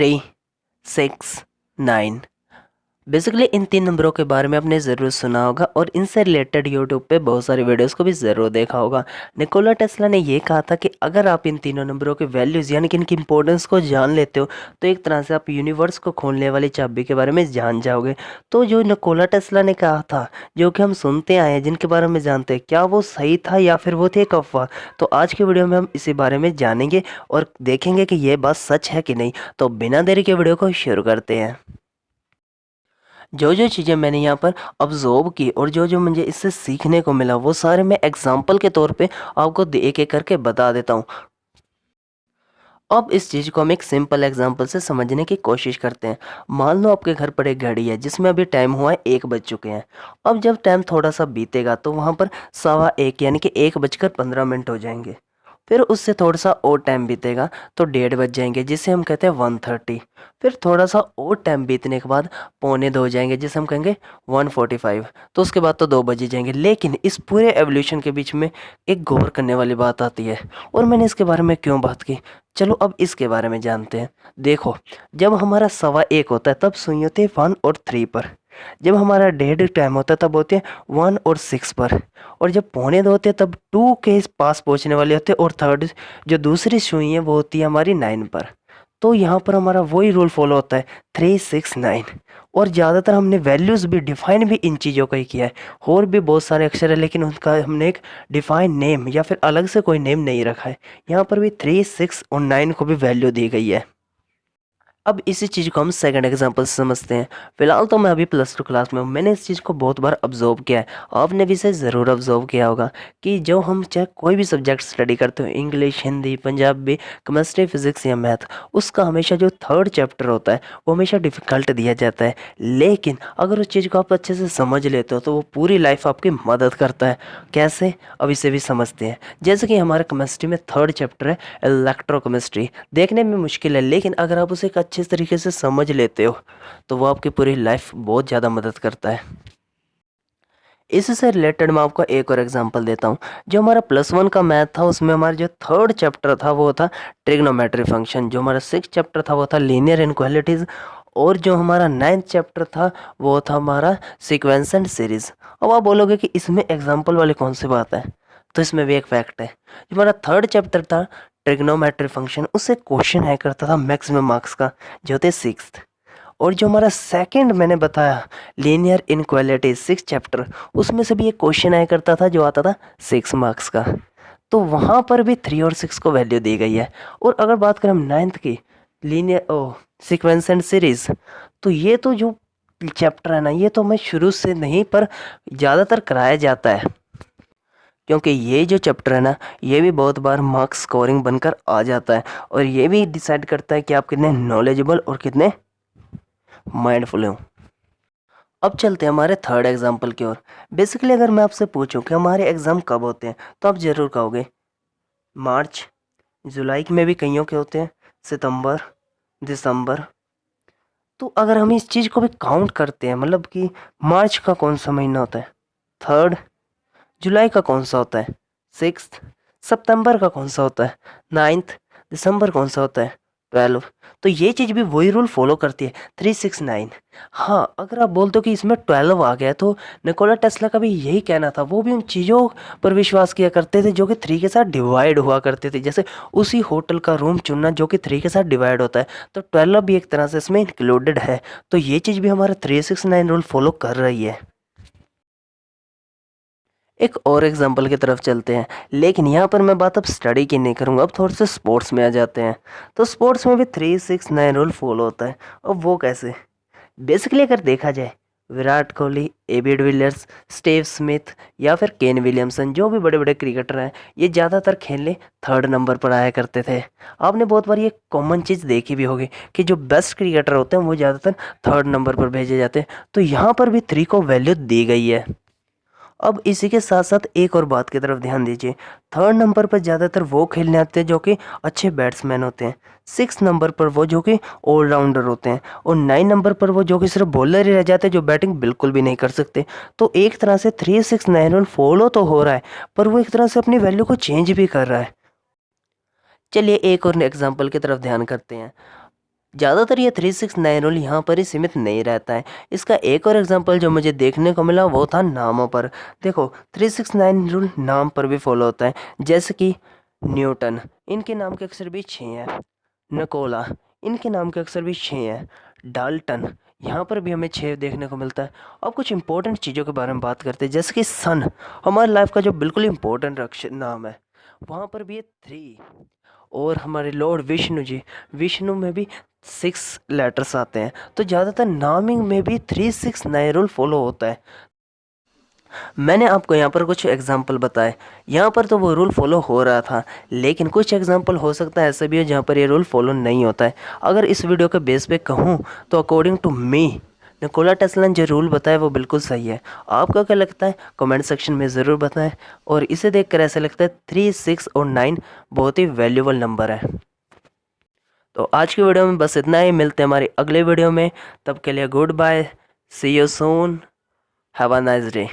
3, 6, 9। Basically इन 3 नंबरों के बारे में आपने ज़रूर सुना होगा और इनसे रिलेटेड यूट्यूब पे बहुत सारी वीडियोस को भी ज़रूर देखा होगा। निकोला टेस्ला ने ये कहा था कि अगर आप इन तीनों नंबरों के वैल्यूज़ यानी कि इनकी इंपॉर्टेंस को जान लेते हो तो एक तरह से आप यूनिवर्स को खोलने वाली चाबी के बारे में जान जाओगे। तो जो निकोला टेस्ला ने कहा था, जो कि हम सुनते आए हैं, जिनके बारे में जानते हैं, क्या वो सही था या फिर वो थे एक अफवाह? तो आज की वीडियो में हम इसी बारे में जानेंगे और देखेंगे कि ये बात सच है कि नहीं। तो बिना देरी के वीडियो को शुरू करते हैं। जो जो चीज़ें मैंने यहाँ पर ऑब्जर्व की और जो जो मुझे इससे सीखने को मिला वो सारे मैं एग्जाम्पल के तौर पे आपको एक एक करके बता देता हूँ। अब इस चीज़ को हम एक सिंपल एग्जांपल से समझने की कोशिश करते हैं। मान लो आपके घर पर एक घड़ी है जिसमें अभी टाइम हुआ है 1 बज चुके हैं। अब जब टाइम थोड़ा सा बीतेगा तो वहाँ पर 1:15 यानी कि 1:15 हो जाएंगे। फिर उससे थोड़ा सा और टाइम बीतेगा तो 1:30 बज जाएंगे, जिसे हम कहते हैं 1:30। फिर थोड़ा सा और टाइम बीतने के बाद 1:45 हो जाएंगे, जिसे हम कहेंगे 1:45। तो उसके बाद तो 2 बज ही जाएंगे। लेकिन इस पूरे एवोल्यूशन के बीच में एक गौर करने वाली बात आती है और मैंने इसके बारे में क्यों बात की, चलो अब इसके बारे में जानते हैं। देखो, जब हमारा 1:15 होता है तब सुई होती है 1 और 3 पर। जब हमारा 1:30 टाइम होता है तब होते हैं 1 और 6 पर। और जब 1:45 होते हैं तब 2 के पास पहुंचने वाले होते हैं और थर्ड जो दूसरी सुई है वो होती है हमारी 9 पर। तो यहाँ पर हमारा वही रूल फॉलो होता है 3, 6, 9। और ज़्यादातर हमने वैल्यूज़ भी डिफाइन भी इन चीज़ों का ही किया है। और भी बहुत सारे अक्षर है लेकिन उनका हमने एक डिफाइन नेम या फिर अलग से कोई नेम नहीं रखा है। यहाँ पर भी 3, 6 और 9 को भी वैल्यू दी गई है। अब इसी चीज़ को हम सेकंड एग्जांपल से समझते हैं। फिलहाल तो मैं अभी +2 क्लास में हूँ। मैंने इस चीज़ को बहुत बार ऑब्जर्व किया है। आपने भी इसे ज़रूर ऑब्जर्व किया होगा कि जो हम चाहे कोई भी सब्जेक्ट स्टडी करते हो, English, Hindi, Punjabi, chemistry, physics या मैथ, उसका हमेशा जो थर्ड चैप्टर होता है वो हमेशा डिफ़िकल्ट दिया जाता है। लेकिन अगर उस चीज़ को आप अच्छे से समझ लेते हो तो वो पूरी लाइफ आपकी मदद करता है। कैसे? अब इसे भी समझते हैं। जैसे कि हमारे केमिस्ट्री में थर्ड चैप्टर है इलेक्ट्रोकेमिस्ट्री। देखने में मुश्किल है लेकिन अगर आप उसे एक अच्छे तरीके से समझ लेते हो तो वो आपकी पूरी लाइफ बहुत ज़्यादा मदद करता है। इससे रिलेटेड मैं आपको एक और एग्जांपल देता हूँ। जो हमारा +1 का मैथ था उसमें हमारा जो थर्ड चैप्टर था वो था ट्रिग्नोमेट्री फंक्शन। जो हमारा 6 चैप्टर था वो था लीनियर इनक्वालिटीज़। और जो हमारा 9th चैप्टर था वो था हमारा सीक्वेंस एंड सीरीज। अब आप बोलोगे कि इसमें एग्जाम्पल वाली कौन सी बात है, तो इसमें भी एक फैक्ट है। जो हमारा थर्ड चैप्टर था ट्रिग्नोमेट्री फंक्शन, उससे क्वेश्चन है करता था मैक्सिमम मार्क्स का, जो थे 6th। और जो हमारा सेकंड मैंने बताया लीनियर इनक्वालिटी 6 चैप्टर, उसमें से भी एक क्वेश्चन आया करता था जो आता था 6 मार्क्स का। तो वहाँ पर भी 3 और 6 को वैल्यू दी गई है। और अगर बात करें हम 9th की लीनियर सीक्वेंस एंड सीरीज, तो ये तो जो चैप्टर है ना, ये तो मैं शुरू से नहीं पर ज़्यादातर कराया जाता है, क्योंकि ये जो चैप्टर है ना ये भी बहुत बार मार्क्स स्कोरिंग बनकर आ जाता है और ये भी डिसाइड करता है कि आप कितने नॉलेजेबल और कितने माइंडफुल हो। अब चलते हैं हमारे थर्ड एग्जाम्पल की ओर। बेसिकली अगर मैं आपसे पूछूं कि हमारे एग्ज़ाम कब होते हैं तो आप ज़रूर कहोगे मार्च, जुलाई में भी कईयों के होते हैं, सितंबर, दिसंबर। तो अगर हम इस चीज़ को भी काउंट करते हैं, मतलब कि मार्च का कौन सा महीना होता है, थर्ड। जुलाई का कौन सा होता है, 6th। सितंबर का कौन सा होता है, 9th। दिसंबर कौन सा होता है, 12। तो ये चीज़ भी वही रूल फॉलो करती है, 3, 6, 9। हाँ, अगर आप बोलते हो कि इसमें 12 आ गया तो निकोला टेस्ला का भी यही कहना था। वो भी उन चीज़ों पर विश्वास किया करते थे जो कि 3 के साथ डिवाइड हुआ करते थे। जैसे उसी होटल का रूम चुनना जो कि 3 के साथ डिवाइड होता है, तो 12 भी एक तरह से इसमें इंक्लूडेड है। तो ये चीज़ भी हमारा 3, 6, 9 रूल फॉलो कर रही है। एक और एग्जांपल की तरफ चलते हैं, लेकिन यहाँ पर मैं बात अब स्टडी की नहीं करूँगा, अब थोड़े से स्पोर्ट्स में आ जाते हैं। तो स्पोर्ट्स में भी 3, 6, 9 रूल फॉलो होता है। अब वो कैसे? बेसिकली अगर देखा जाए, Virat Kohli, AB de Villiers, Steve Smith या फिर केन विलियमसन, जो भी बड़े बड़े क्रिकेटर हैं, ये ज़्यादातर खेलने थर्ड नंबर पर आया करते थे। आपने बहुत बार ये कॉमन चीज़ देखी भी होगी कि जो बेस्ट क्रिकेटर होते हैं वो ज़्यादातर थर्ड नंबर पर भेजे जाते हैं। तो यहाँ पर भी 3 को वैल्यू दी गई है। अब इसी के साथ साथ एक और बात की तरफ ध्यान दीजिए। थर्ड नंबर पर ज़्यादातर वो खेलने आते हैं जो कि अच्छे बैट्समैन होते हैं। 6 नंबर पर वो जो कि ऑलराउंडर होते हैं और 9 नंबर पर वो जो कि सिर्फ बॉलर ही रह जाते हैं, जो बैटिंग बिल्कुल भी नहीं कर सकते। तो एक तरह से 3, 6, 9 रन फॉलो तो हो रहा है पर वो एक तरह से अपनी वैल्यू को चेंज भी कर रहा है। चलिए एक और एग्जाम्पल की तरफ ध्यान करते हैं। ज़्यादातर ये 369 रूल यहाँ पर ही सीमित नहीं रहता है। इसका एक और एग्जांपल जो मुझे देखने को मिला वो था नामों पर। देखो 369 रूल नाम पर भी फॉलो होता है, जैसे कि न्यूटन, इनके नाम के अक्षर भी 6 हैं। निकोला, इनके नाम के अक्षर भी 6 हैं। डाल्टन, यहाँ पर भी हमें 6 देखने को मिलता है। अब कुछ इंपॉर्टेंट चीज़ों के बारे में बात करते हैं, जैसे कि सन, हमारी लाइफ का जो बिल्कुल इंपॉर्टेंट अक्षर नाम है, वहाँ पर भी है 3। और हमारे लॉर्ड विष्णु जी, विष्णु में भी 6 लेटर्स आते हैं। तो ज़्यादातर नामिंग में भी 369 रूल फॉलो होता है। मैंने आपको यहाँ पर कुछ एग्जाम्पल बताए, यहाँ पर तो वो रूल फॉलो हो रहा था, लेकिन कुछ एग्जाम्पल हो सकता है ऐसा भी हो जहाँ पर ये रूल फॉलो नहीं होता है। अगर इस वीडियो के बेस पे कहूँ तो according to me Nikola Tesla ने जो रूल बताया वो बिल्कुल सही है। आपका क्या लगता है कमेंट सेक्शन में ज़रूर बताएं। और इसे देखकर ऐसा लगता है 3, 6 और 9 बहुत ही वैल्यूबल नंबर है। तो आज की वीडियो में बस इतना ही, मिलते हैं हमारी अगले वीडियो में। तब के लिए goodbye, see you soon, have a nice day.